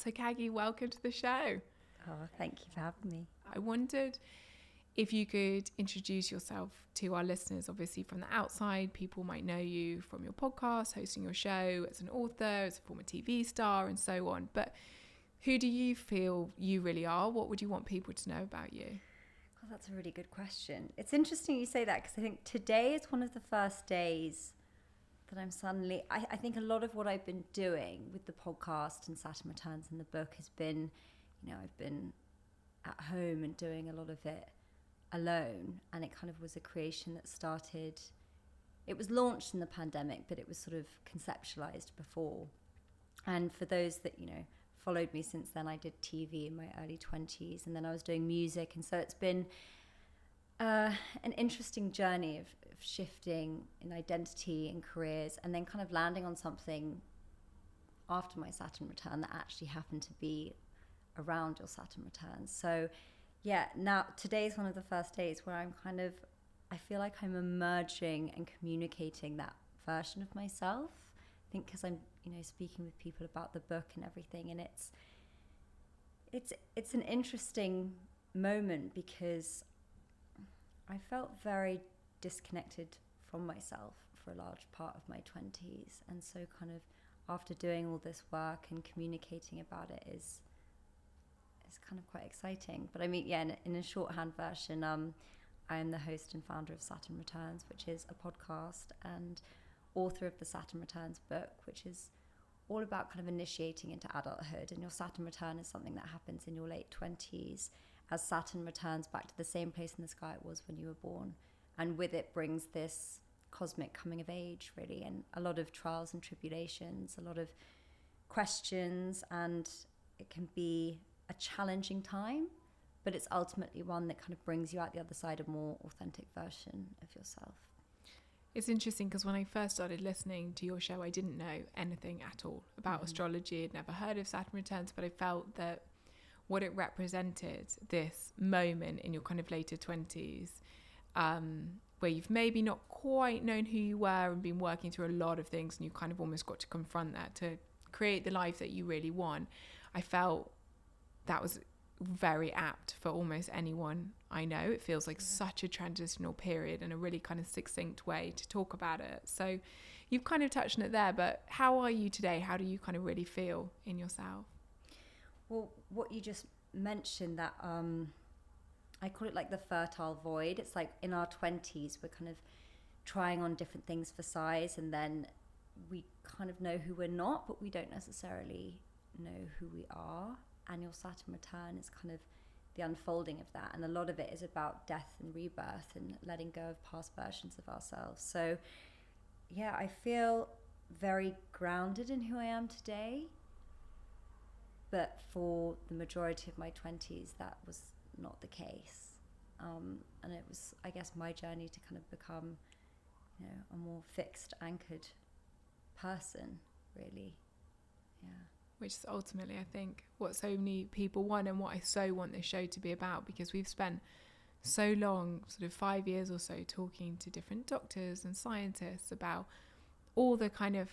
So Caggie, welcome to the show. Oh, thank you for having me. I wondered if you could introduce yourself to our listeners. Obviously from the outside, people might know you from your podcast, hosting your show, as an author, as a former TV star and so on. But who do you feel you really are? What would you want people to know about you? Well, that's a really good question. It's interesting you say that because I think today is one of the first days that I'm suddenly, I think a lot of what I've been doing with the podcast and Saturn Returns and the book has been, I've been at home and doing a lot of it alone, and it kind of was a creation that started, it was launched in the pandemic, but it was sort of conceptualized before. And for those that, followed me since then, I did TV in my early 20s, and then I was doing music, and so it's been an interesting journey of shifting in identity and careers, and then kind of landing on something after my Saturn return that actually happened to be around your Saturn returns. So yeah, now today is one of the first days where I feel like I'm emerging and communicating that version of myself. I think because I'm, speaking with people about the book and everything, and it's an interesting moment because I felt very disconnected from myself for a large part of my 20s, and so kind of after doing all this work and communicating about it is kind of quite exciting. But I mean, yeah, in a shorthand version, I am the host and founder of Saturn Returns, which is a podcast, and author of the Saturn Returns book, which is all about kind of initiating into adulthood. And your Saturn return is something that happens in your late 20s as Saturn returns back to the same place in the sky it was when you were born. And with it brings this cosmic coming of age, really, and a lot of trials and tribulations, a lot of questions, and it can be a challenging time, but it's ultimately one that kind of brings you out the other side, a more authentic version of yourself. It's interesting because when I first started listening to your show, I didn't know anything at all about astrology. I'd never heard of Saturn Returns, but I felt that what it represented, this moment in your kind of later 20s, where you've maybe not quite known who you were and been working through a lot of things, and you kind of almost got to confront that to create the life that you really want. I felt that was very apt for almost anyone I know. It feels like such a transitional period and a really kind of succinct way to talk about it. So you've kind of touched on it there, but how are you today? How do you kind of really feel in yourself? Well, what you just mentioned, that I call it like the fertile void. It's like in our 20s, we're kind of trying on different things for size, and then we kind of know who we're not, but we don't necessarily know who we are. And your Saturn return is kind of the unfolding of that, and a lot of it is about death and rebirth and letting go of past versions of ourselves. So yeah, I feel very grounded in who I am today, but for the majority of my 20s that was not the case, and it was, I guess, my journey to kind of become, a more fixed, anchored person, really. Yeah. Which is ultimately, I think, what so many people want, and what I so want this show to be about, because we've spent so long, sort of 5 years or so, talking to different doctors and scientists about all the kind of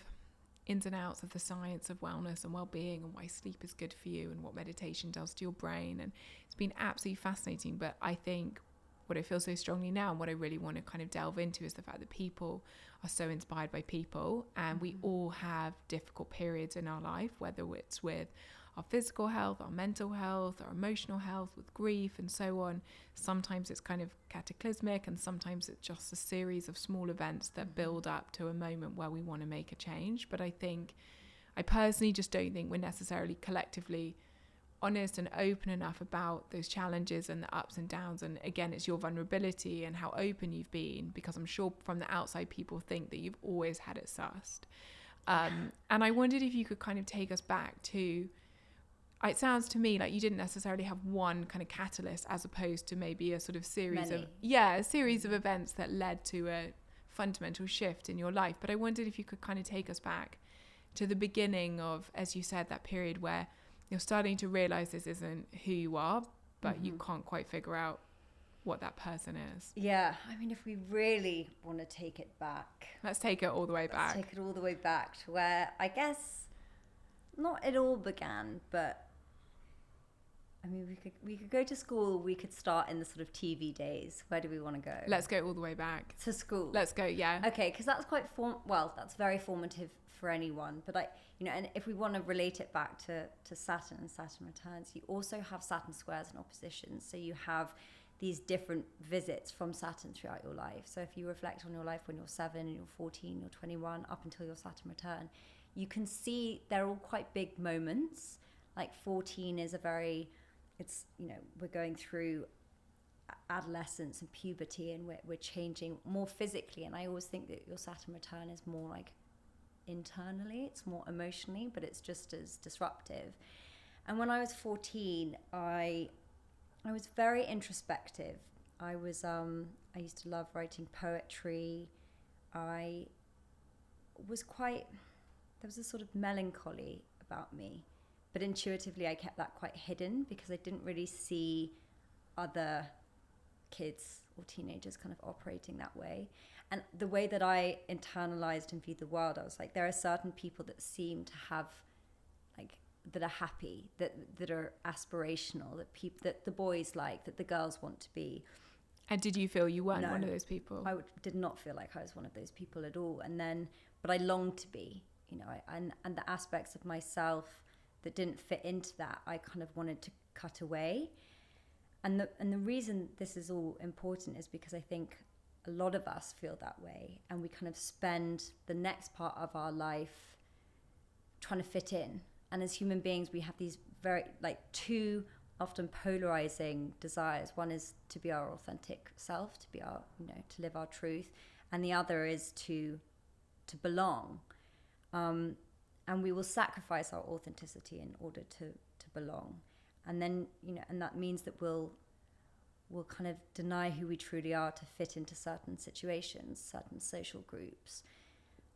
ins and outs of the science of wellness and well-being, and why sleep is good for you, and what meditation does to your brain. And it's been absolutely fascinating. But I think what I feel so strongly now, and what I really want to kind of delve into, is the fact that people are so inspired by people, and we all have difficult periods in our life, whether it's with our physical health, our mental health, our emotional health, with grief and so on. Sometimes it's kind of cataclysmic, and sometimes it's just a series of small events that build up to a moment where we want to make a change. But I personally just don't think we're necessarily collectively honest and open enough about those challenges and the ups and downs. And again, it's your vulnerability and how open you've been, because I'm sure from the outside people think that you've always had it sussed. And I wondered if you could kind of take us back to, it sounds to me like you didn't necessarily have one kind of catalyst, as opposed to maybe a sort of series of events that led to a fundamental shift in your life. But I wondered if you could kind of take us back to the beginning of, as you said, that period where you're starting to realize this isn't who you are, but you can't quite figure out what that person is. Yeah, I mean, if we really want to take it back, Let's take it all the way back. Let's take it all the way back to where, I guess, not it all began, but I mean, we could go to school. We could start in the sort of TV days. Where do we want to go? Let's go all the way back to school. Let's go. Yeah. Okay, because that's quite that's very formative for anyone. But and if we want to relate it back to Saturn and Saturn Returns, you also have Saturn squares and oppositions. So you have these different visits from Saturn throughout your life. So if you reflect on your life when you're 7 and you're 14, you're 21, up until your Saturn return, you can see they're all quite big moments. Like 14 is we're going through adolescence and puberty, and we're changing more physically. And I always think that your Saturn return is more like internally, it's more emotionally, but it's just as disruptive. And when I was 14, I was very introspective. I used to love writing poetry. There was a sort of melancholy about me. But intuitively, I kept that quite hidden because I didn't really see other kids or teenagers kind of operating that way. And the way that I internalized and viewed the world, I was like, there are certain people that seem to have, that are happy, that are aspirational, that the boys like, that the girls want to be. And did you feel you weren't one of those people? I did not feel like I was one of those people at all. But I longed to be, and the aspects of myself that didn't fit into that, I kind of wanted to cut away. And the reason this is all important is because I think a lot of us feel that way, and we kind of spend the next part of our life trying to fit in. And as human beings, we have these very two often polarizing desires. One is to be our authentic self, to be our, to live our truth, and the other is to belong. And we will sacrifice our authenticity in order to belong. And then, and that means that we'll kind of deny who we truly are to fit into certain situations, certain social groups.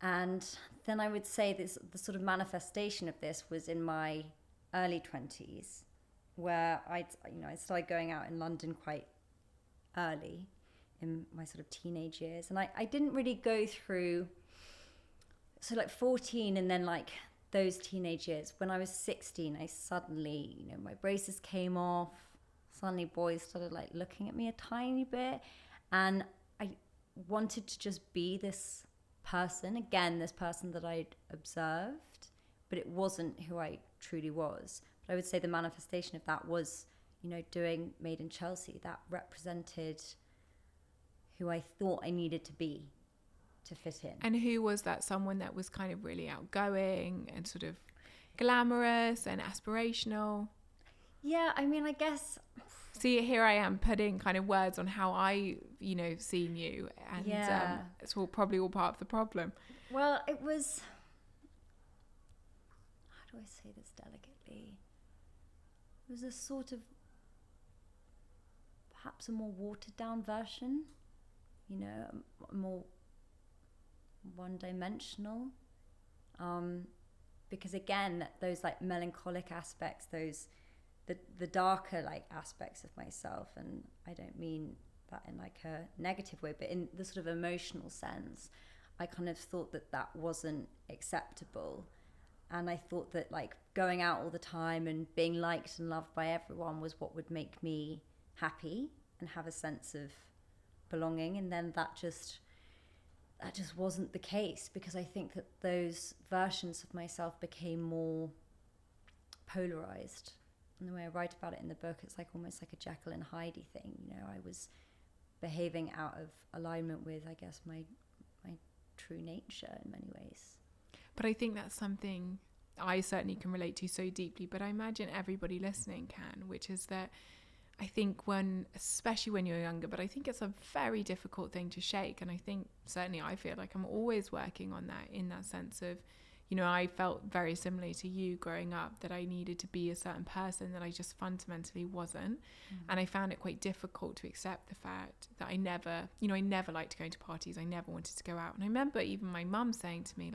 And then I would say the sort of manifestation of this was in my early 20s, where I started going out in London quite early in my sort of teenage years. And I didn't really go through, 14 and then those teenage years. When I was 16, I suddenly, my braces came off. Suddenly boys started looking at me a tiny bit. And I wanted to just be this person, this person that I'd observed, but it wasn't who I truly was. But I would say the manifestation of that was, doing Made in Chelsea. That represented who I thought I needed to be to fit in. And who was that? Someone that was kind of really outgoing and sort of glamorous and aspirational? Yeah, I mean, I guess. See, here I am putting kind of words on how I, seen you. And it's probably all part of the problem. Well, it was, how do I say this delicately? It was a sort of, perhaps a more watered down version, more one-dimensional, because again, those melancholic aspects, those the darker aspects of myself, and I don't mean that in a negative way, but in the sort of emotional sense, I kind of thought that wasn't acceptable, and I thought that going out all the time and being liked and loved by everyone was what would make me happy and have a sense of belonging. And then that just wasn't the case, because I think that those versions of myself became more polarized. And the way I write about it in the book, it's almost like a Jekyll and Hyde thing. I was behaving out of alignment with, I guess, my true nature in many ways. But I think that's something I certainly can relate to so deeply, but I imagine everybody listening can, which is that I think especially when you're younger, but I think it's a very difficult thing to shake. And I think certainly I feel like I'm always working on that, in that sense of, I felt very similarly to you growing up, that I needed to be a certain person that I just fundamentally wasn't. Mm-hmm. And I found it quite difficult to accept the fact that I never liked going to parties. I never wanted to go out. And I remember even my mum saying to me,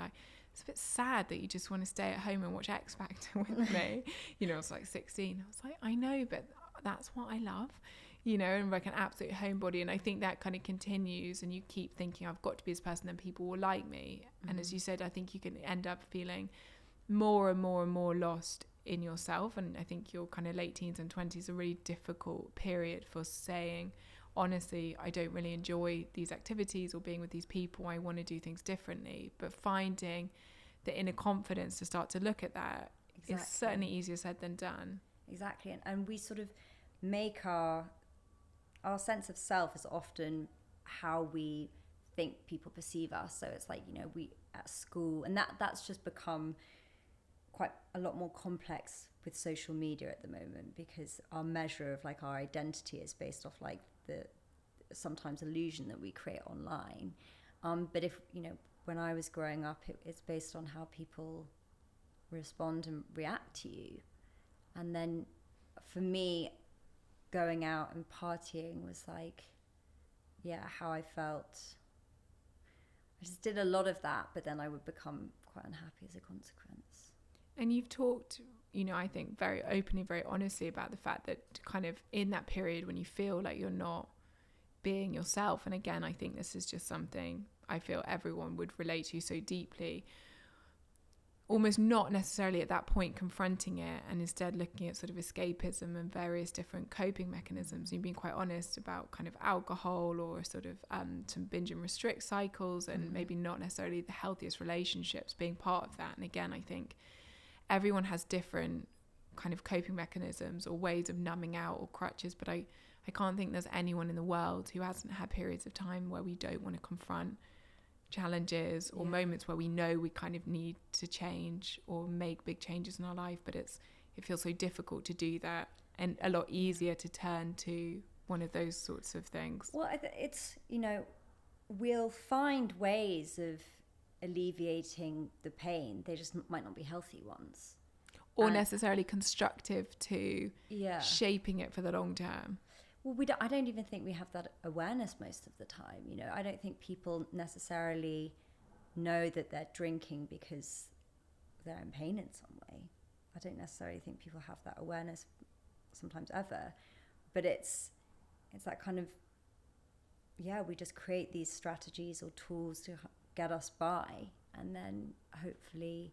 it's a bit sad that you just want to stay at home and watch X Factor with me. I was 16. I was like, I know, but that's what I love, and an absolute homebody. And I think that kind of continues, and you keep thinking, I've got to be this person, then people will like me. Mm-hmm. And as you said, I think you can end up feeling more and more and more lost in yourself. And I think your kind of late teens and 20s are a really difficult period for saying, honestly, I don't really enjoy these activities or being with these people. I want to do things differently. But finding the inner confidence to start to look at that is certainly easier said than done. Exactly. And we sort of make our sense of self is often how we think people perceive us. So it's like, you know, we at school, and that's just become quite a lot more complex with social media at the moment, because our measure of like our identity is based off like the sometimes illusion that we create online. But if, you know, when I was growing up, it's based on how people respond and react to you. And then for me, going out and partying was like, yeah, how I felt. I just did a lot of that, but then I would become quite unhappy as a consequence. And you've talked, you know, I think very openly, very honestly about the fact that kind of in that period when you feel like you're not being yourself, and again, I think this is just something I feel everyone would relate to so deeply, almost not necessarily at that point confronting it, and instead looking at sort of escapism and various different coping mechanisms. You've been quite honest about kind of alcohol or sort of some binge and restrict cycles, and maybe not necessarily the healthiest relationships being part of that. And again, I think everyone has different kind of coping mechanisms or ways of numbing out or crutches, but I can't think there's anyone in the world who hasn't had periods of time where we don't want to confront challenges or moments where we know we kind of need to change or make big changes in our life, but it feels so difficult to do that, and a lot easier to turn to one of those sorts of things. Well, it's, you know, we'll find ways of alleviating the pain. They just might not be healthy ones, or necessarily constructive to shaping it for the long term. Well, I don't even think we have that awareness most of the time. You know, I don't think people necessarily know that they're drinking because they're in pain in some way. I don't necessarily think people have that awareness sometimes ever. But it's that kind of, we just create these strategies or tools to get us by. And then hopefully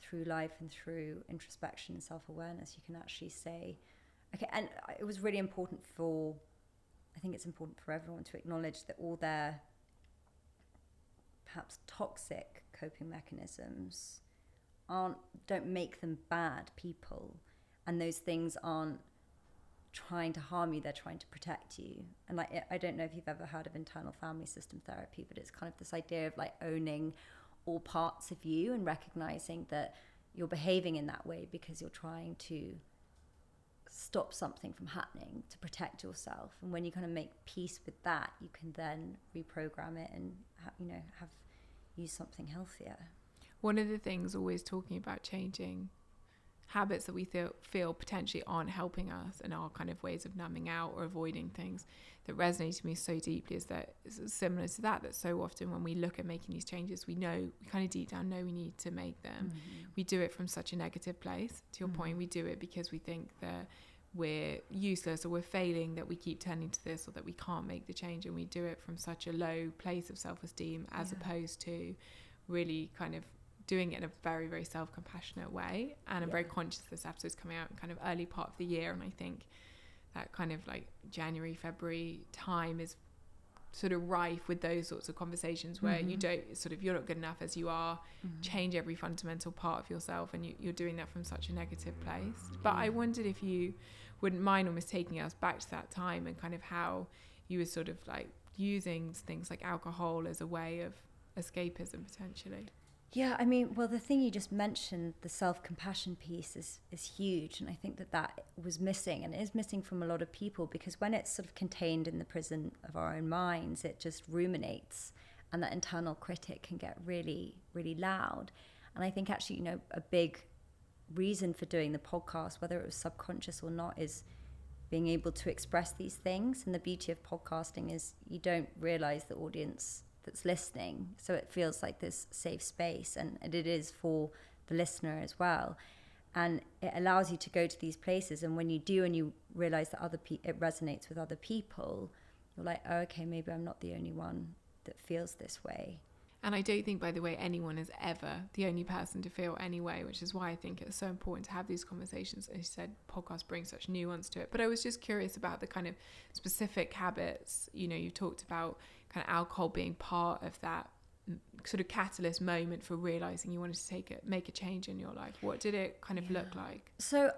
through life and through introspection and self-awareness, you can actually say, okay. And it was really important I think it's important for everyone to acknowledge that all their perhaps toxic coping mechanisms don't make them bad people. And those things aren't trying to harm you, they're trying to protect you. And like, I don't know if you've ever heard of internal family system therapy, but it's kind of this idea of like owning all parts of you and recognizing that you're behaving in that way because you're trying to stop something from happening, to protect yourself. And when you kind of make peace with that, you can then reprogram it and use something healthier. One of the things always talking about changing habits that we feel potentially aren't helping us and are kind of ways of numbing out or avoiding things that resonates with me so deeply is that it's similar to that so often when we look at making these changes, we kind of deep down know we need to make them. We do it from such a negative place. To your point, we do it because we think that we're useless or we're failing, that we keep turning to this, or that we can't make the change, and we do it from such a low place of self-esteem as opposed to really kind of doing it in a very, very self-compassionate way. And I'm very conscious this episode's coming out in kind of early part of the year, and I think that kind of like January, February time is sort of rife with those sorts of conversations where you don't sort of, you're not good enough as you are, change every fundamental part of yourself, and you're doing that from such a negative place. But I wondered if you wouldn't mind almost taking us back to that time and kind of how you were sort of like using things like alcohol as a way of escapism potentially. Yeah, I mean, well, the thing you just mentioned, the self-compassion piece is huge. And I think that was missing, and is missing from a lot of people, because when it's sort of contained in the prison of our own minds, it just ruminates, and that internal critic can get really, really loud. And I think actually, you know, a big reason for doing the podcast, whether it was subconscious or not, is being able to express these things. And the beauty of podcasting is you don't realize the audience that's listening, so it feels like this safe space, and it is for the listener as well, and it allows you to go to these places. And when you do, and you realize that it resonates with other people, you're like, oh, okay, maybe I'm not the only one that feels this way. And I don't think, by the way, anyone is ever the only person to feel anyway, which is why I think it's so important to have these conversations. As you said, podcasts bring such nuance to it. But I was just curious about the kind of specific habits. You know, you talked about kind of alcohol being part of that sort of catalyst moment for realizing you wanted to make a change in your life. What did it kind of look like? So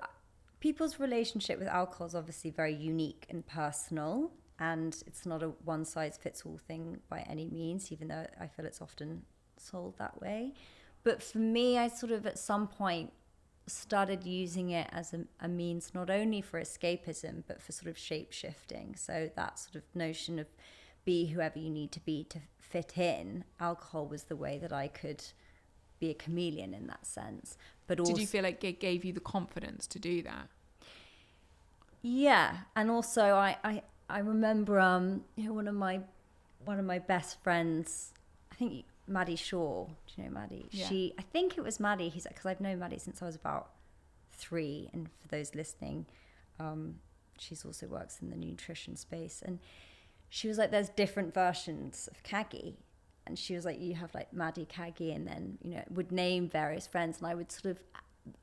people's relationship with alcohol is obviously very unique and personal. And it's not a one-size-fits-all thing by any means, even though I feel it's often sold that way. But for me, I sort of at some point started using it as a means not only for escapism, but for sort of shape-shifting. So that sort of notion of be whoever you need to be to fit in. Alcohol was the way that I could be a chameleon in that sense. But also, did you feel like it gave you the confidence to do that? Yeah. And also I remember, one of my best friends, I think Maddie Shaw. Do you know Maddie? Yeah. I think it was Maddie. Because I've known Maddie since I was about 3. And for those listening, she's also works in the nutrition space. And she was like, "There's different versions of Caggie," and she was like, "You have like Maddie, Caggie," and then would name various friends, and I would sort of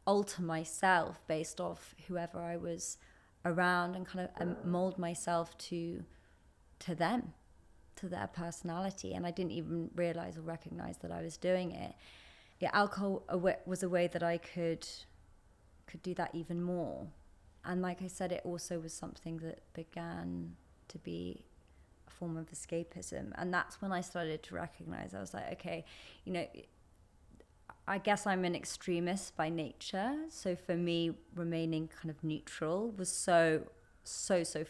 alter myself based off whoever I was around and kind of mold myself to them, to their personality. And I didn't even realize or recognize that I was doing it. Yeah, alcohol was a way that I could do that even more. And like I said, it also was something that began to be a form of escapism. And that's when I started to recognize, I was like, okay, I guess I'm an extremist by nature. So for me, remaining kind of neutral was so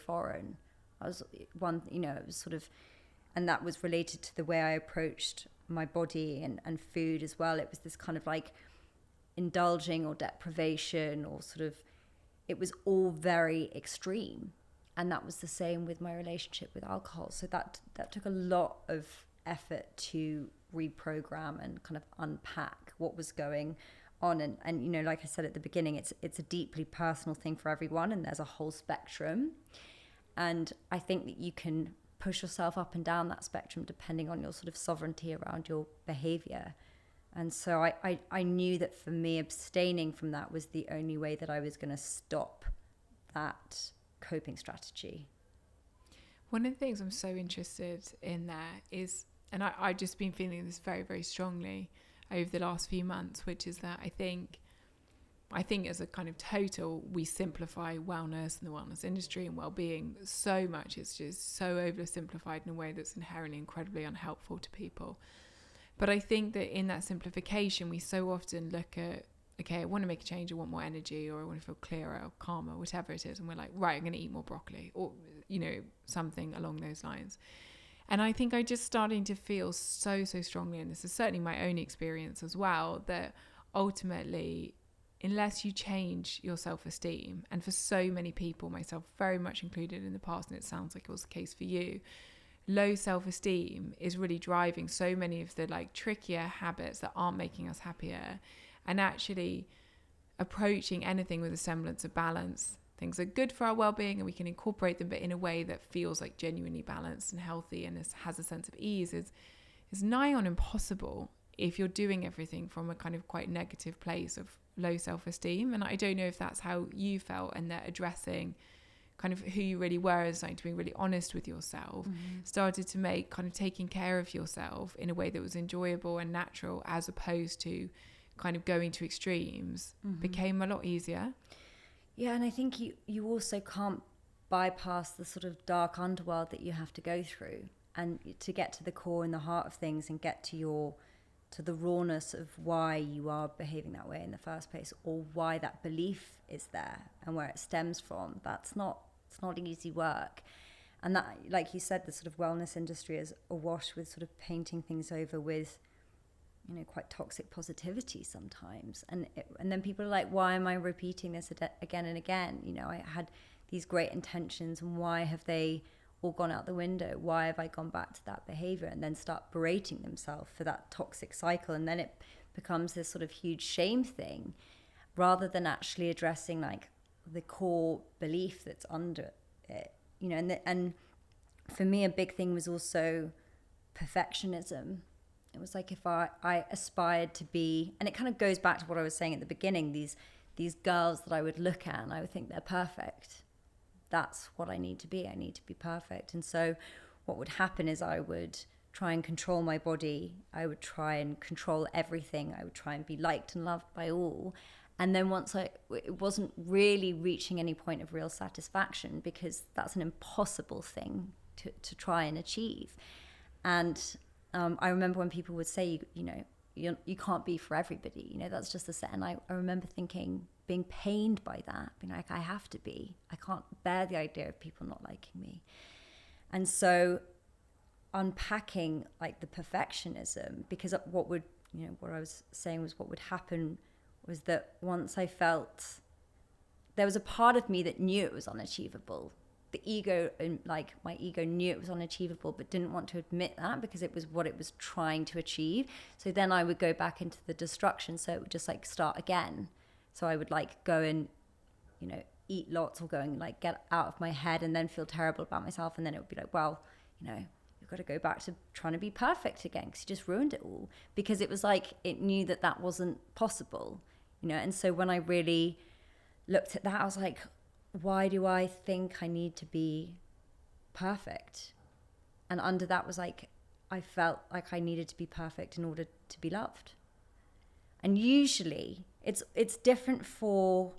foreign. I was it was sort of, and that was related to the way I approached my body and food as well. It was this kind of like indulging or deprivation or sort of, it was all very extreme. And that was the same with my relationship with alcohol. So that took a lot of effort to reprogram and kind of unpack what was going on. And like I said at the beginning, it's a deeply personal thing for everyone, and there's a whole spectrum. And I think that you can push yourself up and down that spectrum depending on your sort of sovereignty around your behavior. And so I knew that for me, abstaining from that was the only way that I was going to stop that coping strategy. One of the things I'm so interested in there is, and I've just been feeling this very, very strongly over the last few months, which is that I think as a kind of total, we simplify wellness and the wellness industry and well-being so much. It's just so oversimplified in a way that's inherently incredibly unhelpful to people. But I think that in that simplification, we so often look at, okay, I want to make a change, I want more energy, or I want to feel clearer or calmer, whatever it is. And we're like, right, I'm going to eat more broccoli, or, something along those lines. And I think I'm just starting to feel so strongly, and this is certainly my own experience as well, that ultimately, unless you change your self-esteem, and for so many people, myself very much included in the past, and it sounds like it was the case for you, low self-esteem is really driving so many of the like trickier habits that aren't making us happier. And actually approaching anything with a semblance of balance. Things are good for our well-being and we can incorporate them, but in a way that feels like genuinely balanced and healthy and has a sense of ease is nigh on impossible if you're doing everything from a kind of quite negative place of low self-esteem. And I don't know if that's how you felt, and that addressing kind of who you really were and starting to be really honest with yourself, started to make kind of taking care of yourself in a way that was enjoyable and natural, as opposed to kind of going to extremes, became a lot easier. Yeah, and I think you also can't bypass the sort of dark underworld that you have to go through, and to get to the core and the heart of things and get to the rawness of why you are behaving that way in the first place, or why that belief is there and where it stems from. It's not easy work. And that, like you said, the sort of wellness industry is awash with sort of painting things over with quite toxic positivity sometimes. And then people are like, why am I repeating this again and again? I had these great intentions, and why have they all gone out the window? Why have I gone back to that behavior? And then start berating themselves for that toxic cycle. And then it becomes this sort of huge shame thing, rather than actually addressing like the core belief that's under it. And for me, a big thing was also perfectionism. it was like if I aspired to be, and it kind of goes back to what I was saying at the beginning, these girls that I would look at and I would think they're perfect. That's what I need to be. I need to be perfect. And so what would happen is I would try and control my body. I would try and control everything. I would try and be liked and loved by all. And then once it wasn't really reaching any point of real satisfaction, because that's an impossible thing to try and achieve. And I remember when people would say, you can't be for everybody, that's just a set. And I remember being pained by that, being like, I have to be. I can't bear the idea of people not liking me. And so unpacking like the perfectionism, because what I was saying was what would happen was that once I felt, there was a part of me that knew it was unachievable. The ego, and like my ego knew it was unachievable, but didn't want to admit that because it was what it was trying to achieve. So then I would go back into the destruction. So it would just like start again. So I would like go and, eat lots, or go and like get out of my head and then feel terrible about myself. And then it would be like, well, you've got to go back to trying to be perfect again because you just ruined it all. Because it was like, it knew that wasn't possible, And so when I really looked at that, I was like, why do I think I need to be perfect? And under that was like, I felt like I needed to be perfect in order to be loved. And usually it's different for,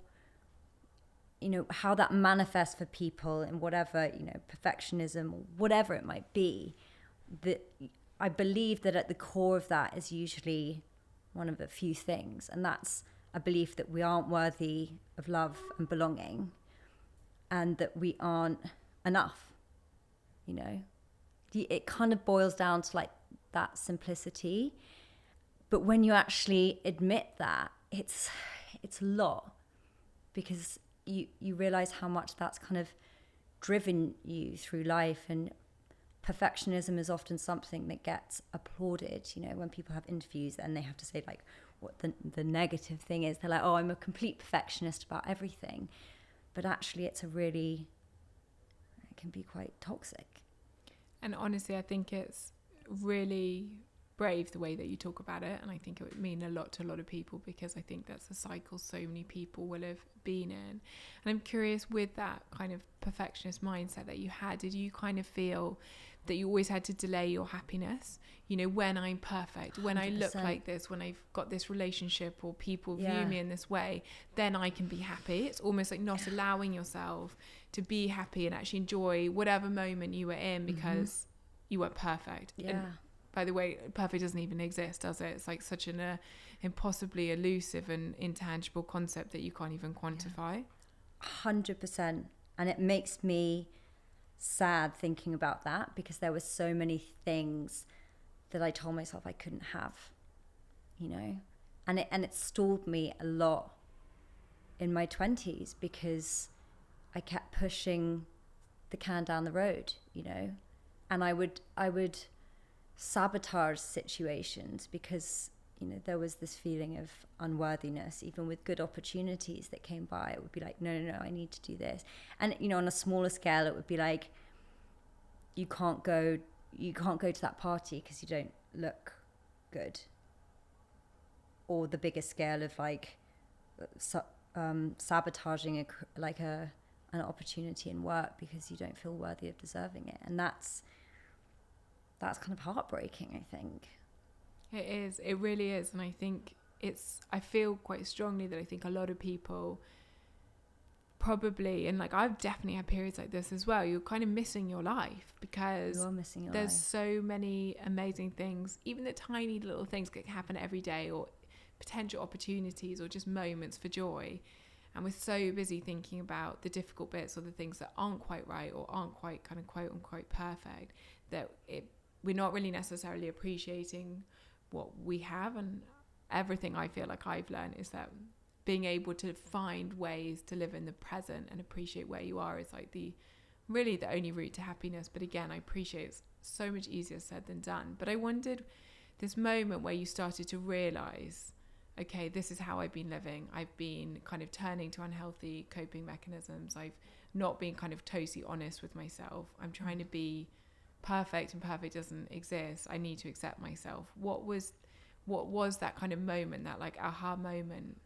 how that manifests for people and whatever, perfectionism or whatever it might be. That I believe that at the core of that is usually one of a few things. And that's a belief that we aren't worthy of love and belonging, and that we aren't enough. It kind of boils down to like that simplicity. But when you actually admit that, it's a lot, because you realize how much that's kind of driven you through life. And perfectionism is often something that gets applauded. When people have interviews and they have to say like what the negative thing is, they're like, oh, I'm a complete perfectionist about everything. But actually it can be quite toxic. And honestly, I think it's really brave the way that you talk about it, and I think it would mean a lot to a lot of people, because I think that's a cycle so many people will have been in. And I'm curious, with that kind of perfectionist mindset that you had, did you kind of feel that you always had to delay your happiness? When I'm perfect, when 100%. I look like this, when I've got this relationship or people view me in this way, then I can be happy. It's almost like not allowing yourself to be happy and actually enjoy whatever moment you were in, because you weren't perfect. Yeah. And by the way, perfect doesn't even exist, does it? It's like such an impossibly elusive and intangible concept that you can't even quantify. 100%. And it makes me sad thinking about that, because there were so many things that I told myself I couldn't have, and it stalled me a lot in my 20s, because I kept pushing the can down the road, and I would sabotage situations, because there was this feeling of unworthiness. Even with good opportunities that came by, it would be like, no, I need to do this. And on a smaller scale, it would be like, you can't go to that party because you don't look good. Or the biggest scale of like sabotaging an opportunity in work because you don't feel worthy of deserving it. And that's kind of heartbreaking, I think. It is. It really is. And I think I feel quite strongly that I think a lot of people probably, and like I've definitely had periods like this as well, you're kind of missing your life, because there's so many amazing things, even the tiny little things that can happen every day, or potential opportunities, or just moments for joy. And we're so busy thinking about the difficult bits, or the things that aren't quite right, or aren't quite kind of quote unquote perfect, that we're not really necessarily appreciating what we have. And everything I feel like I've learned is that being able to find ways to live in the present and appreciate where you are is like the only route to happiness. But again, I appreciate it's so much easier said than done. But I wondered, this moment where you started to realize, okay, this is how I've been living. I've been kind of turning to unhealthy coping mechanisms. I've not been kind of totally honest with myself. I'm trying to be perfect and perfect doesn't exist. I need to accept myself. What was that kind of moment, that like aha moment?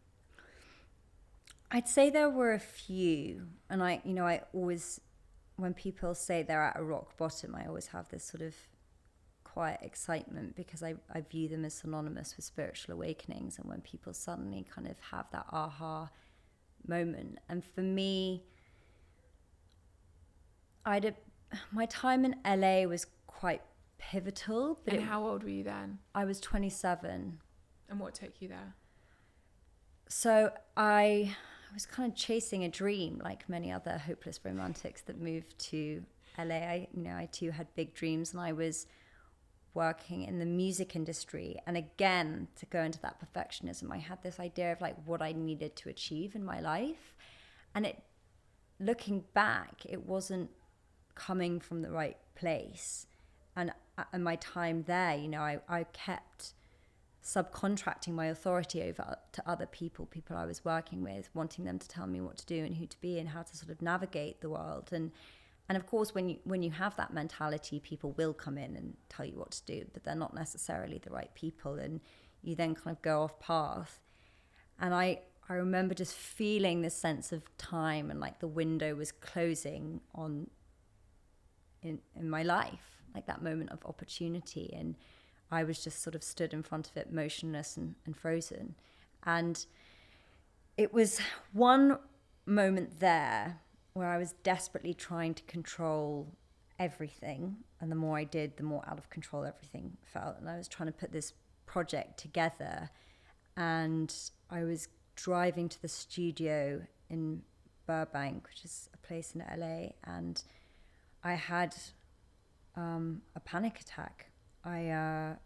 I'd say there were a few, and I always, when people say they're at a rock bottom, I always have this sort of quiet excitement, because I view them as synonymous with spiritual awakenings, and when people suddenly kind of have that aha moment. And for me, my time in LA was quite pivotal. But and how old were you then? I was 27. And what took you there? So I was kind of chasing a dream, like many other hopeless romantics that moved to LA. I too had big dreams, and I was working in the music industry. And again, to go into that perfectionism, I had this idea of like what I needed to achieve in my life. And looking back, it wasn't coming from the right place. And my time there, I kept subcontracting my authority over to other people I was working with, wanting them to tell me what to do and who to be and how to sort of navigate the world. And of course, when you have that mentality, people will come in and tell you what to do, but they're not necessarily the right people, and you then kind of go off path. And I remember just feeling this sense of time, and like the window was closing on in my life, like that moment of opportunity, and I was just sort of stood in front of it, motionless and frozen. And it was one moment there where I was desperately trying to control everything. And the more I did, the more out of control everything felt. And I was trying to put this project together. And I was driving to the studio in Burbank, which is a place in LA. And I had a panic attack. I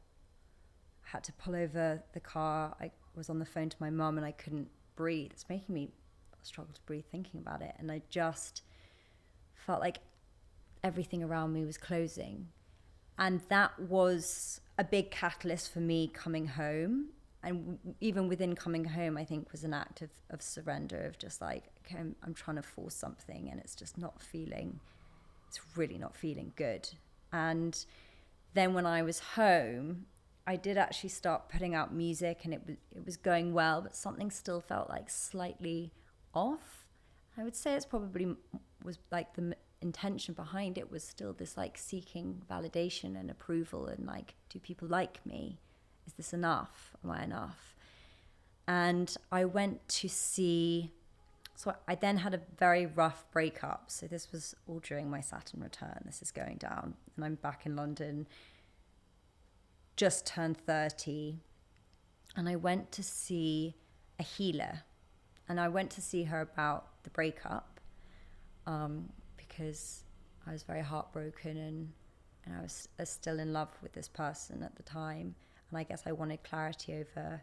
had to pull over the car. I was on the phone to my mum and I couldn't breathe. It's making me struggle to breathe thinking about it. And I just felt like everything around me was closing. And that was a big catalyst for me coming home. And even within coming home, I think was an act of surrender, of just like, okay, I'm trying to force something and it's really not feeling good. And then when I was home, I did actually start putting out music, and it was going well, but something still felt like slightly off. I would say it's probably was like the intention behind it was still this like seeking validation and approval, and like, do people like me? Is this enough? Am I enough? And I went to see, so I then had a very rough breakup. So this was all during my Saturn return. This is going down, and I'm back in London, just turned 30, and I went to see a healer, and I went to see her about the breakup, because I was very heartbroken, and I was still in love with this person at the time, and I guess I wanted clarity over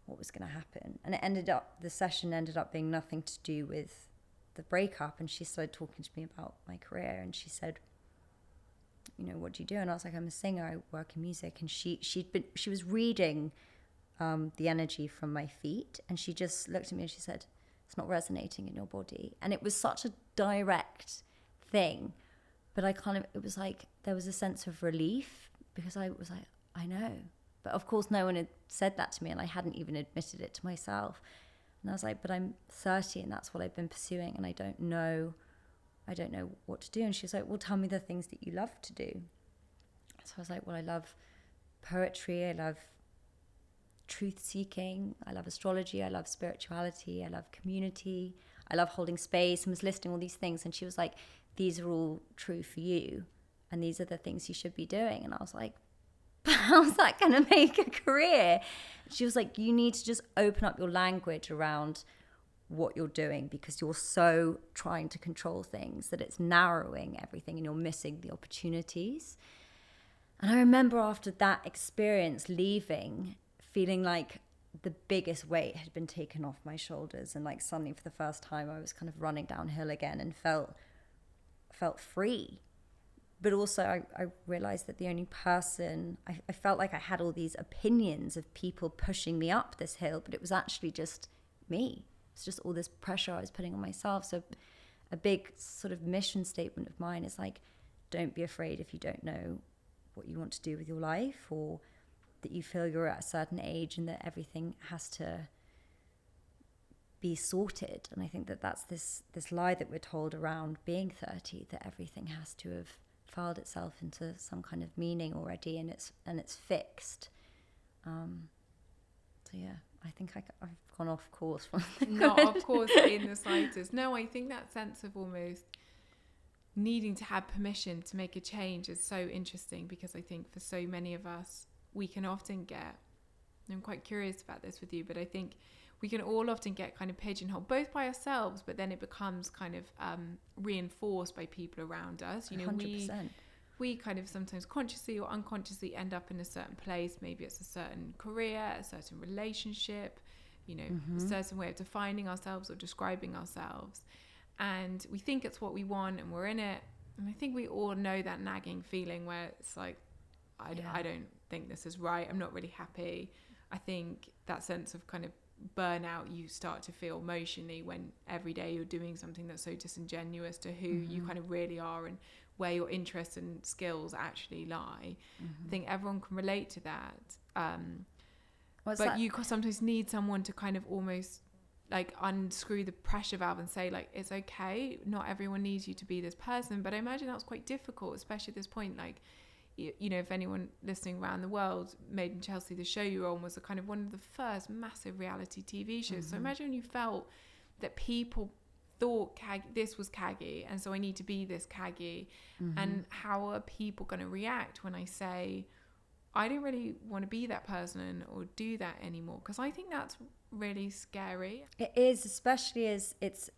what was going to happen. And the session ended up being nothing to do with the breakup, and she started talking to me about my career, and she said, what do you do? And I was like, I'm a singer, I work in music. And she was reading the energy from my feet, and she just looked at me and she said, it's not resonating in your body. And it was such a direct thing, but it was like there was a sense of relief, because I was like, I know. But of course no one had said that to me, and I hadn't even admitted it to myself. And I was like, but I'm 30 and that's what I've been pursuing, and I don't know what to do. And she was like, well, tell me the things that you love to do. So I was like, well, I love poetry, I love truth seeking, I love astrology, I love spirituality, I love community, I love holding space, and was listing all these things. And she was like, these are all true for you, and these are the things you should be doing. And I was like, how's that going to make a career? She was like, you need to just open up your language around what you're doing, because you're so trying to control things that it's narrowing everything and you're missing the opportunities. And I remember after that experience leaving, feeling like the biggest weight had been taken off my shoulders, and like suddenly for the first time I was kind of running downhill again and felt free. But also I realized that the only person, I felt like I had all these opinions of people pushing me up this hill, but it was actually just me. It's just all this pressure I was putting on myself. So a big sort of mission statement of mine is like, don't be afraid if you don't know what you want to do with your life, or that you feel you're at a certain age and that everything has to be sorted. And I think that that's this lie that we're told around being 30, that everything has to have filed itself into some kind of meaning already, and it's fixed. So yeah, I think I've gone off course from Not of course in the slightest. No, I think that sense of almost needing to have permission to make a change is so interesting, because I think for so many of us, we can often get, I'm quite curious about this with you, but I think we can all often get kind of pigeonholed, both by ourselves, but then it becomes kind of reinforced by people around us. You know, 100%. we kind of sometimes consciously or unconsciously end up in a certain place. Maybe it's a certain career, a certain relationship, you know, a certain way of defining ourselves or describing ourselves. And we think it's what we want and we're in it. And I think we all know that nagging feeling where it's like, I don't think this is right. I'm not really happy. I think that sense of kind of burnout you start to feel emotionally when every day you're doing something that's so disingenuous to who you kind of really are and where your interests and skills actually lie. I think everyone can relate to that. But you sometimes need someone to kind of almost like unscrew the pressure valve and say, like, it's okay, not everyone needs you to be this person. But I imagine that was quite difficult, especially at this point. Like, you know, if anyone listening around the world, Made in Chelsea, the show you were on, was a kind of one of the first massive reality TV shows. So imagine you felt that people thought this was Caggie, and so I need to be this Caggie. And how are people going to react when I say, I don't really want to be that person or do that anymore? Because I think that's really scary. It is, especially as it's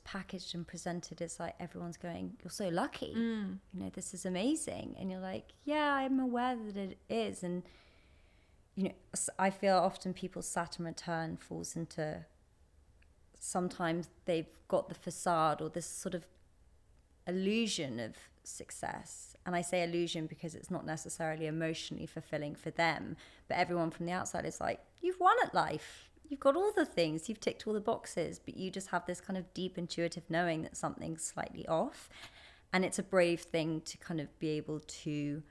packaged and presented as like everyone's going, you're so lucky, you know, this is amazing. And you're like, yeah, I'm aware that it is. And, you know, I feel often people's Saturn return falls into, sometimes they've got the facade or this sort of illusion of success. And I say illusion because it's not necessarily emotionally fulfilling for them, but everyone from the outside is like, you've won at life. You've got all the things, you've ticked all the boxes, but you just have this kind of deep intuitive knowing that something's slightly off. And it's a brave thing to kind of be able to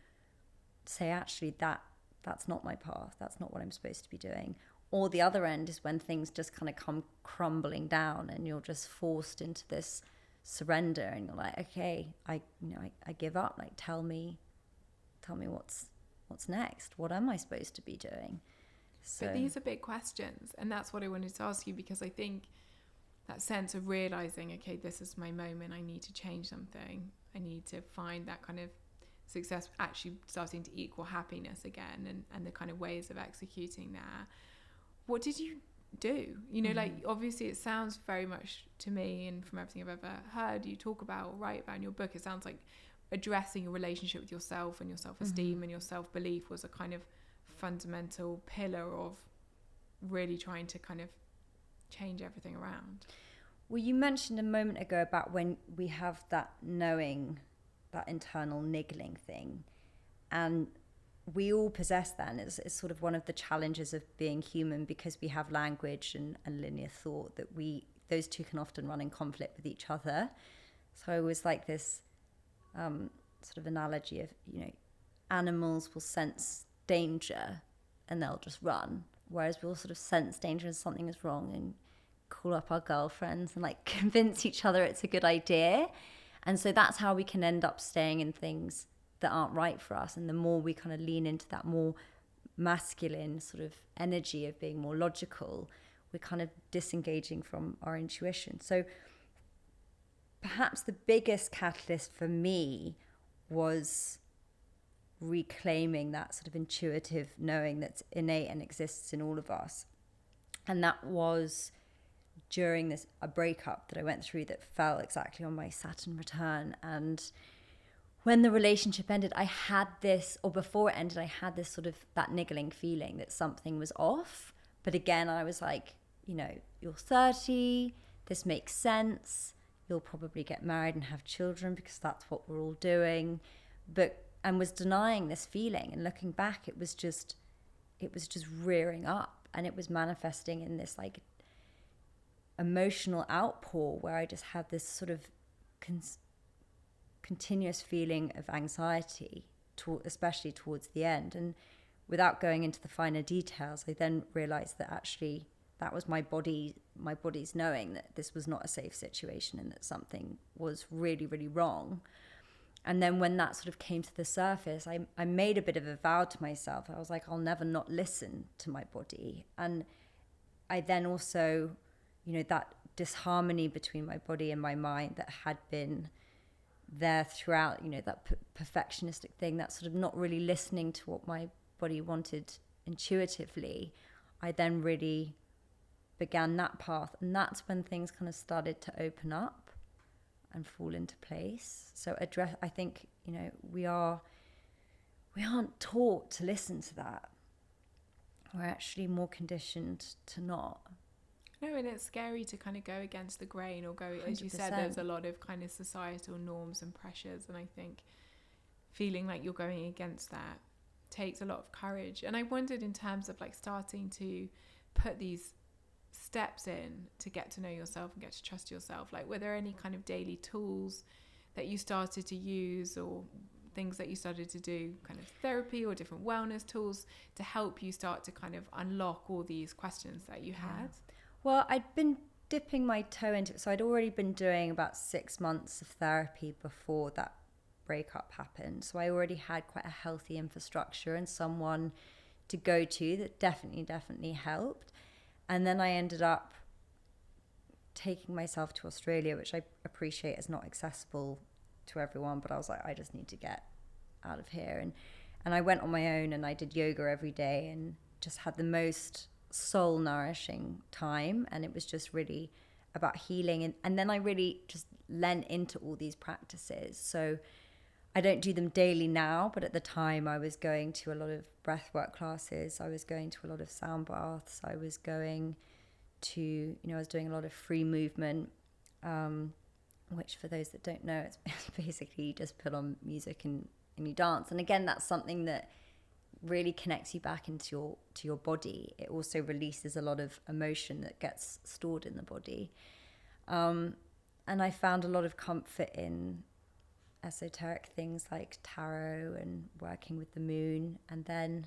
say, actually, that's not my path. That's not what I'm supposed to be doing. Or the other end is when things just kind of come crumbling down and you're just forced into this surrender and you're like, okay, I give up. Like, tell me what's next. What am I supposed to be doing? So. But these are big questions, and that's what I wanted to ask you, because I think that sense of realizing, okay, this is my moment, I need to change something, I need to find that kind of success actually starting to equal happiness again, and the kind of ways of executing that. What did you do? You know, like, obviously it sounds very much to me, and from everything I've ever heard you talk about or write about in your book, it sounds like addressing your relationship with yourself and your self-esteem and your self-belief was a kind of fundamental pillar of really trying to kind of change everything around. Well, you mentioned a moment ago about when we have that knowing, that internal niggling thing, and we all possess that, and it's sort of one of the challenges of being human, because we have language and linear thought, that those two can often run in conflict with each other. So I always like this sort of analogy of, you know, animals will sense danger and they'll just run, whereas we'll sort of sense danger and something is wrong and call up our girlfriends and like convince each other it's a good idea. And so that's how we can end up staying in things that aren't right for us. And the more we kind of lean into that more masculine sort of energy of being more logical, we're kind of disengaging from our intuition. So perhaps the biggest catalyst for me was reclaiming that sort of intuitive knowing that's innate and exists in all of us. And that was during a breakup that I went through that fell exactly on my Saturn return. And when the relationship ended, I had this, or before it ended, I had this sort of that niggling feeling that something was off. But again, I was like, you know, you're 30, this makes sense, you'll probably get married and have children because that's what we're all doing. And was denying this feeling, and looking back, it was just rearing up, and it was manifesting in this like emotional outpour where I just had this sort of continuous feeling of anxiety, especially towards the end. And without going into the finer details, I then realized that actually that was my body's knowing that this was not a safe situation and that something was really, really wrong. And then when that sort of came to the surface, I made a bit of a vow to myself. I was like, I'll never not listen to my body. And I then also, that disharmony between my body and my mind that had been there throughout, that perfectionistic thing, that sort of not really listening to what my body wanted intuitively, I then really began that path. And that's when things kind of started to open up and fall into place. So I think, we aren't taught to listen to that. We're actually more conditioned to not. No, and it's scary to kind of go against the grain or go, as you said, there's a lot of kind of societal norms and pressures. And I think feeling like you're going against that takes a lot of courage. And I wondered, in terms of like starting to put these steps in to get to know yourself and get to trust yourself, like, were there any kind of daily tools that you started to use, or things that you started to do, kind of therapy or different wellness tools, to help you start to kind of unlock all these questions that you had? Well, I'd been dipping my toe into it. So I'd already been doing about 6 months of therapy before that breakup happened. So I already had quite a healthy infrastructure and someone to go to that definitely helped. And then I ended up taking myself to Australia, which I appreciate is not accessible to everyone, but I was like, I just need to get out of here. And I went on my own and I did yoga every day and just had the most soul nourishing time. And it was just really about healing. And then I really just lent into all these practices. So I don't do them daily now, but at the time I was going to a lot of breathwork classes. I was going to a lot of sound baths. I was going to, I was doing a lot of free movement, which for those that don't know, it's basically you just put on music and you dance. And again, that's something that really connects you back into your body. It also releases a lot of emotion that gets stored in the body. And I found a lot of comfort in esoteric things like tarot and working with the moon. And then,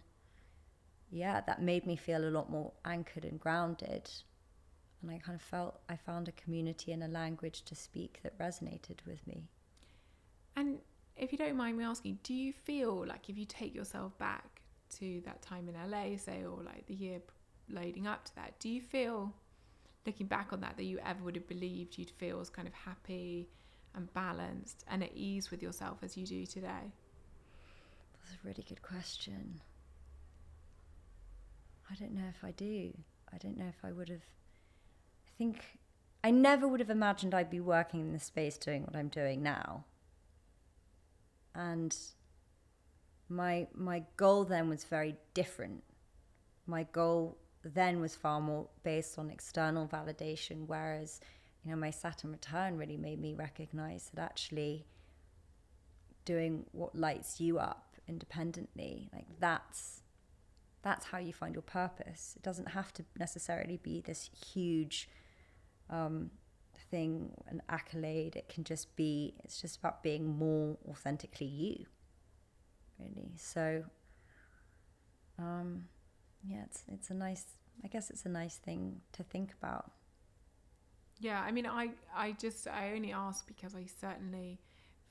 that made me feel a lot more anchored and grounded. And I kind of felt I found a community and a language to speak that resonated with me. And if you don't mind me asking, do you feel like, if you take yourself back to that time in LA, say, or like the year leading up to that, do you feel, looking back on that you ever would have believed you'd feel as kind of happy and balanced and at ease with yourself as you do today? That's a really good question. I don't know if I do. I don't know if I would have. I think I never would have imagined I'd be working in this space doing what I'm doing now. And my goal then was very different. My goal then was far more based on external validation, whereas my Saturn return really made me recognize that actually doing what lights you up independently, like that's how you find your purpose. It doesn't have to necessarily be this huge thing, an accolade. It can just be, it's just about being more authentically you, really. So it's a nice, I guess it's a nice thing to think about. Yeah, I mean, I only ask because I certainly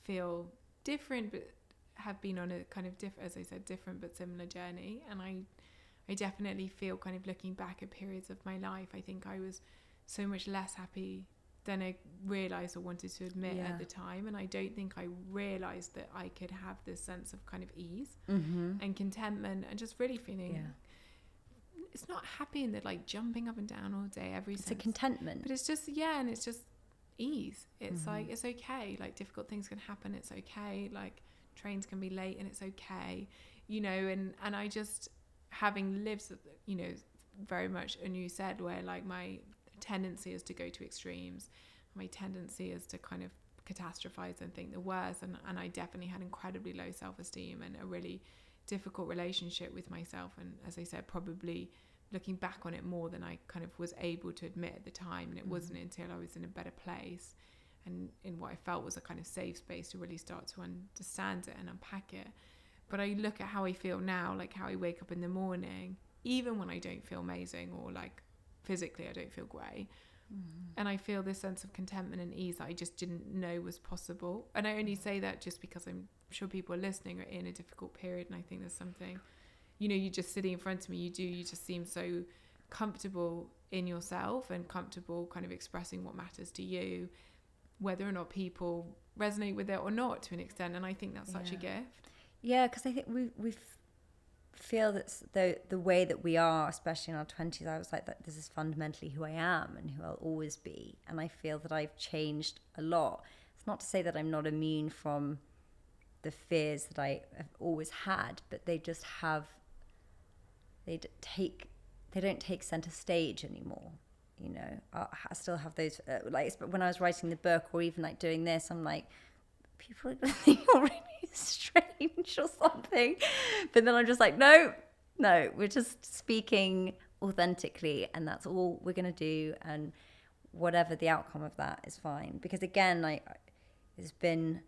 feel different, but have been on a kind of as I said, different but similar journey. And I definitely feel, kind of looking back at periods of my life, I think I was so much less happy than I realised or wanted to admit at the time. And I don't think I realised that I could have this sense of kind of ease and contentment and just really feeling... It's not happy in the like jumping up and down all day, it's a contentment, but it's just and it's just ease. It's like, it's okay, like difficult things can happen, it's okay, like trains can be late and it's okay, and I just, having lived very much, and you said, where like my tendency is to go to extremes, my tendency is to kind of catastrophize and think the worst, and I definitely had incredibly low self-esteem and a really difficult relationship with myself. And as I said, probably looking back on it more than I kind of was able to admit at the time. And it wasn't until I was in a better place and in what I felt was a kind of safe space to really start to understand it and unpack it. But I look at how I feel now, like how I wake up in the morning, even when I don't feel amazing, or like physically I don't feel great. And I feel this sense of contentment and ease that I just didn't know was possible. And I only say that just because I'm sure people are listening are in a difficult period. And I think there's something, you just sitting in front of me, you just seem so comfortable in yourself and comfortable kind of expressing what matters to you, whether or not people resonate with it or not, to an extent. And I think that's such a gift. Yeah, because I think we feel that the way that we are, especially in our 20s, I was like, that this is fundamentally who I am and who I'll always be. And I feel that I've changed a lot. It's not to say that I'm not immune from the fears that I have always had, but they just they don't take center stage anymore. I still have those, but when I was writing the book, or even like doing this, I'm like, people are going to think you're really strange or something. But then I'm just like, no, we're just speaking authentically, and that's all we're going to do. And whatever the outcome of that is fine. Because again, it's been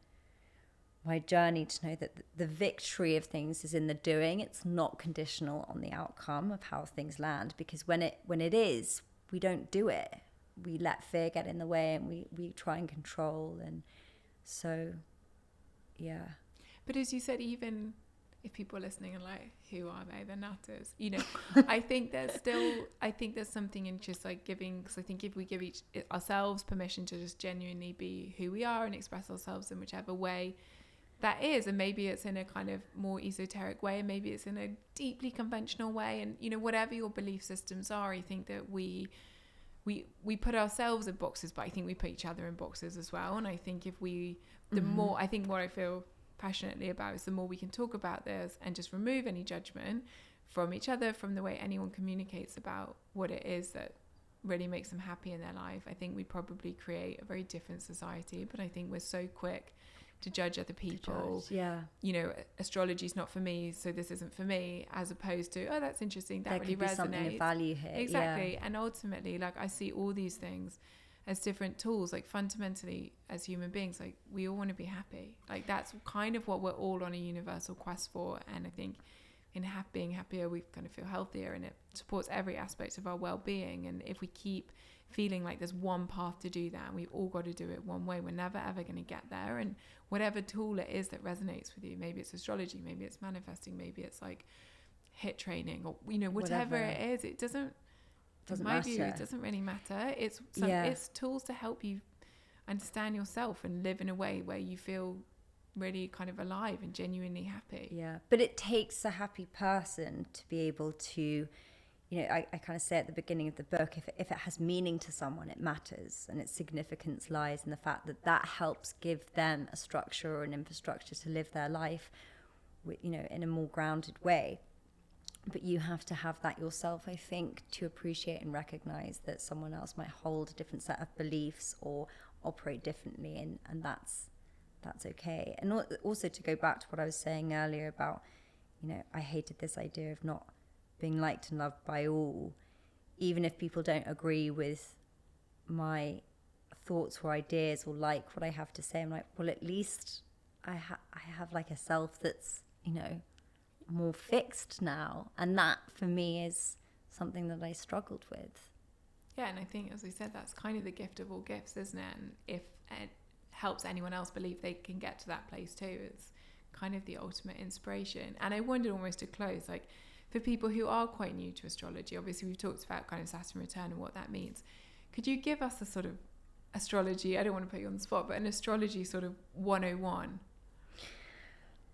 my journey to know that the victory of things is in the doing. It's not conditional on the outcome of how things land. Because when it is, we don't do it. We let fear get in the way, and we try and control. And so, yeah. But as you said, even if people are listening and like, who are they? They're nutters. I think there's something in just like giving, because I think if we give ourselves permission to just genuinely be who we are and express ourselves in whichever way that is, and maybe it's in a kind of more esoteric way, and maybe it's in a deeply conventional way, and whatever your belief systems are, I think that we put ourselves in boxes, but I think we put each other in boxes as well. And I think more I think what I feel passionately about is the more we can talk about this and just remove any judgment from each other, from the way anyone communicates about what it is that really makes them happy in their life, I think we probably create a very different society. But I think we're so quick to judge other people. Astrology is not for me, so this isn't for me, as opposed to, oh, that's interesting, that really resonates. There could be something of value here. Exactly. And ultimately, like, I see all these things as different tools. Like, fundamentally, as human beings, like, we all want to be happy. Like, that's kind of what we're all on a universal quest for. And I think in being happier, we kind of feel healthier, and it supports every aspect of our well-being. And if we keep feeling like there's one path to do that, and we've all got to do it one way, we're never ever going to get there. And whatever tool it is that resonates with you, maybe it's astrology, maybe it's manifesting, maybe it's like HIIT training, or whatever it is, it doesn't matter. It doesn't really matter. It's tools to help you understand yourself and live in a way where you feel really kind of alive and genuinely happy. Yeah, but it takes a happy person to be able to, I kind of say at the beginning of the book, if it has meaning to someone, it matters, and its significance lies in the fact that helps give them a structure or an infrastructure to live their life, in a more grounded way. But you have to have that yourself, I think, to appreciate and recognize that someone else might hold a different set of beliefs or operate differently, and that's okay. And also, to go back to what I was saying earlier about, I hated this idea of not being liked and loved by all, even if people don't agree with my thoughts or ideas or like what I have to say. I'm like, well, at least I have like a self that's more fixed now, and that for me is something that I struggled with. Yeah, and I think, as we said, that's kind of the gift of all gifts, isn't it? And if it helps anyone else believe they can get to that place too, it's kind of the ultimate inspiration. And I wondered, almost to close, like, for people who are quite new to astrology, obviously we've talked about kind of Saturn return and what that means. Could you give us a sort of astrology, I don't want to put you on the spot, but an astrology sort of 101?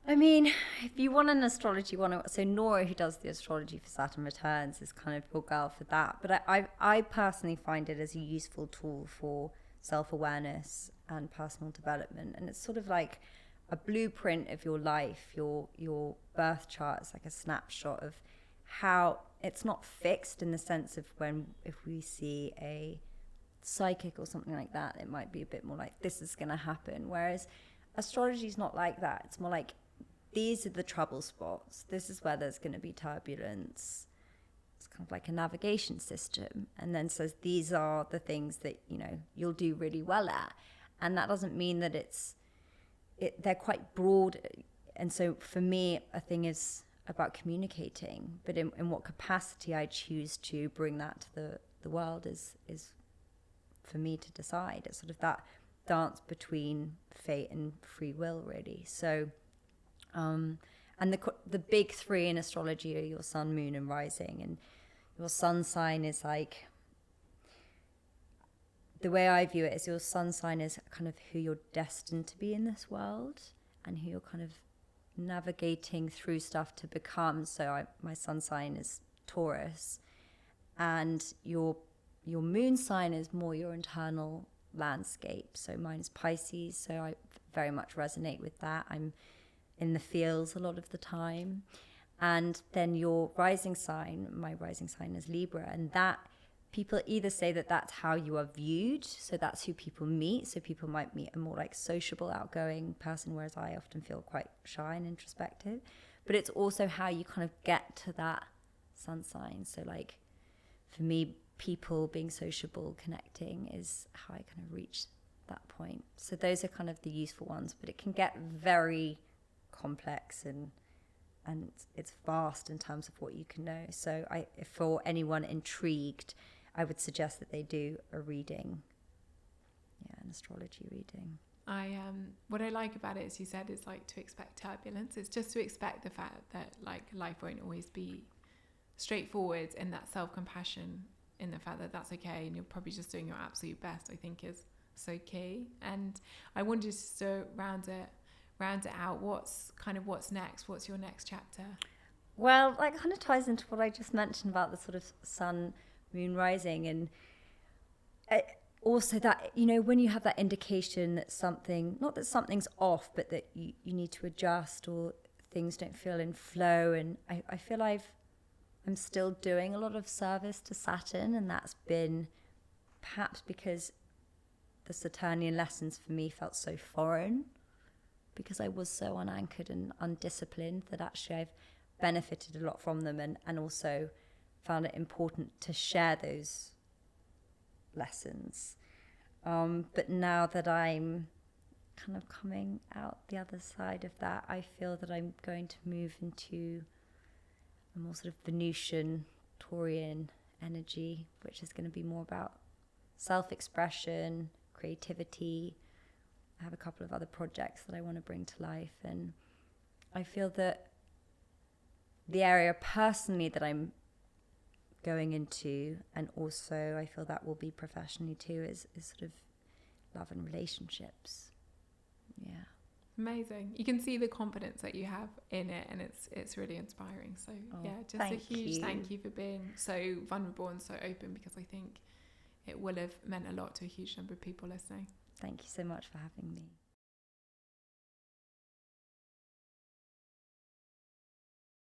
I mean, if you want an astrology 101, so Nora, who does the astrology for Saturn Returns, is kind of your girl for that. But I personally find it as a useful tool for self-awareness and personal development. And it's sort of like a blueprint of your life, your birth chart. It's like a snapshot of how it's not fixed, in the sense of if we see a psychic or something like that, it might be a bit more like, this is going to happen. Whereas astrology is not like that. It's more like, these are the trouble spots. This is where there's going to be turbulence. It's kind of like a navigation system. And then says, these are the things that, you'll do really well at. And that doesn't mean that they're quite broad. And so for me, a thing is about communicating, but in what capacity I choose to bring that to the world is for me to decide. It's sort of that dance between fate and free will, really. So, and the big three in astrology are your sun, moon, and rising. And your sun sign is like, the way I view it is your sun sign is kind of who you're destined to be in this world and who you're kind of navigating through stuff to become. So my sun sign is Taurus, and your moon sign is more your internal landscape. So mine is Pisces, so I very much resonate with that. I'm in the fields a lot of the time. And then your rising sign, my rising sign is Libra, and that people either say that that's how you are viewed, so that's who people meet. So people might meet a more like sociable, outgoing person, whereas I often feel quite shy and introspective. But it's also how you kind of get to that sun sign. So like for me, people being sociable, connecting is how I kind of reach that point. So those are kind of the useful ones, but it can get very complex and it's vast in terms of what you can know. So for anyone intrigued, I would suggest that they do a reading, an astrology reading. What I like about it, as you said, is like to expect turbulence. It's just to expect the fact that like life won't always be straightforward, and that self-compassion in the fact that that's okay, and you're probably just doing your absolute best, I think is so key. And I wanted to round it out. What's next? What's your next chapter? Well, that kind of ties into what I just mentioned about the sort of sun, moon, rising, and also that, when you have that indication that not that something's off, but that you need to adjust or things don't feel in flow. And I feel I'm still doing a lot of service to Saturn, and that's been perhaps because the Saturnian lessons for me felt so foreign, because I was so unanchored and undisciplined, that actually I've benefited a lot from them, and also found it important to share those lessons. But now that I'm kind of coming out the other side of that, I feel that I'm going to move into a more sort of Venusian, Taurian energy, which is going to be more about self-expression, creativity. I have a couple of other projects that I want to bring to life, and I feel that the area personally that I'm going into, and also I feel that will be professionally too, is sort of love and relationships. Yeah. Amazing. You can see the confidence that you have in it, and it's really inspiring. So just a huge thank you for being so vulnerable and so open, because I think it will have meant a lot to a huge number of people listening. Thank you so much for having me.